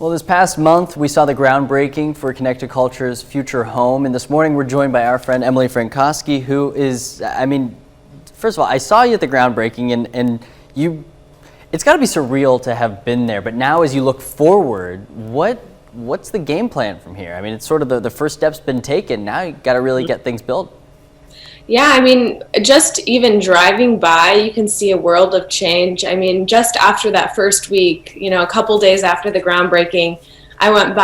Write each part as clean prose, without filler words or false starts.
Well, this past month, we saw the groundbreaking for Connected Culture's future home. And this morning, we're joined by our friend Emily Frankowski, who is, first of all, I saw you at the groundbreaking, and it's got to be surreal to have been there. But now, as you look forward, what's the game plan from here? I mean, it's sort of the first step's been taken. Now you got to really get things built. Yeah, I mean, just even driving by, you can see a world of change. I mean, just after that first week, a couple days after the groundbreaking, I went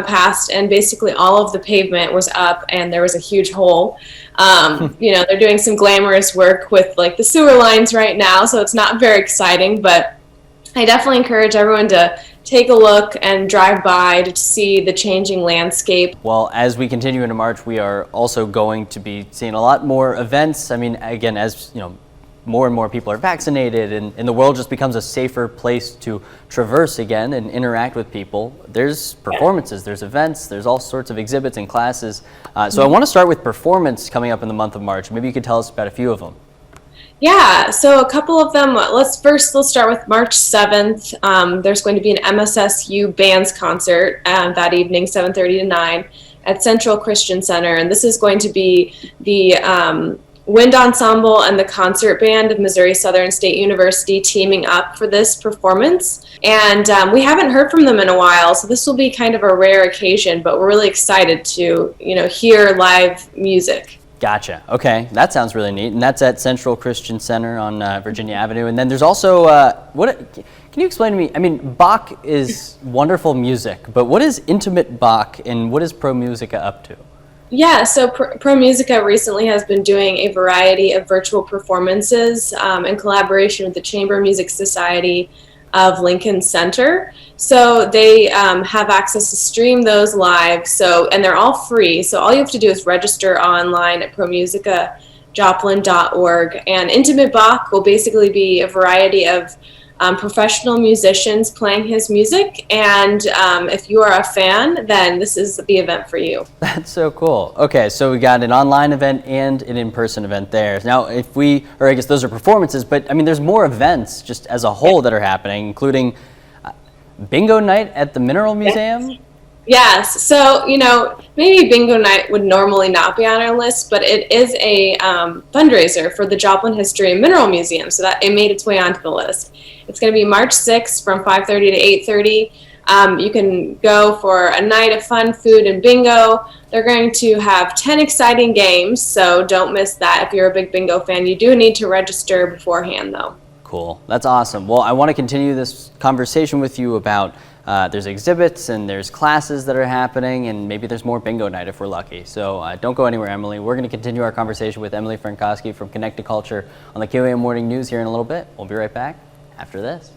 past, and basically all of the pavement was up, and there was a huge hole. They're doing some glamorous work with like the sewer lines right now, so it's not very exciting, but I definitely encourage everyone to take a look and drive by to see the changing landscape. Well, as we continue into March, we are also going to be seeing a lot more events. I mean, again, as more and more people are vaccinated and the world just becomes a safer place to traverse again and interact with people, there's performances, there's events, there's all sorts of exhibits and classes. So I want to start with performance coming up in the month of March. Maybe you could tell us about a few of them. Yeah, so a couple of them. Let's start with March 7th. There's going to be an MSSU bands concert that evening, 7:30 to 9, at Central Christian Center, and this is going to be the wind ensemble and the concert band of Missouri Southern State University teaming up for this performance. And we haven't heard from them in a while, so this will be kind of a rare occasion, but we're really excited to hear live music. Gotcha. Okay, that sounds really neat, and that's at Central Christian Center on Virginia Avenue. And then there's also can you explain to me? I mean, Bach is wonderful music, but what is intimate Bach, and what is Pro Musica up to? Yeah, so Pro Musica recently has been doing a variety of virtual performances in collaboration with the Chamber Music Society of Lincoln Center. So they have access to stream those live, and they're all free. So all you have to do is register online at promusicajoplin.org. And Intimate Bach will basically be a variety of professional musicians playing his music. And if you are a fan, then this is the event for you. That's so cool. Okay, so we got an online event and an in-person event there. Now, I guess those are performances, but I mean, there's more events just as a whole that are happening, including bingo night at the Mineral Museum. Yes, so maybe bingo night would normally not be on our list, but it is a fundraiser for the Joplin History and Mineral Museum, so that it made its way onto the list. It's going to be March 6th from 5:30 to 8:30. You can go for a night of fun, food, and bingo. They're going to have 10 exciting games, so don't miss that. If you're a big bingo fan, you do need to register beforehand, though. Cool. That's awesome. Well, I want to continue this conversation with you about there's exhibits and there's classes that are happening, and maybe there's more bingo night if we're lucky. So don't go anywhere, Emily. We're going to continue our conversation with Emily Frankowski from Connected Culture on the KOAM Morning News here in a little bit. We'll be right back after this.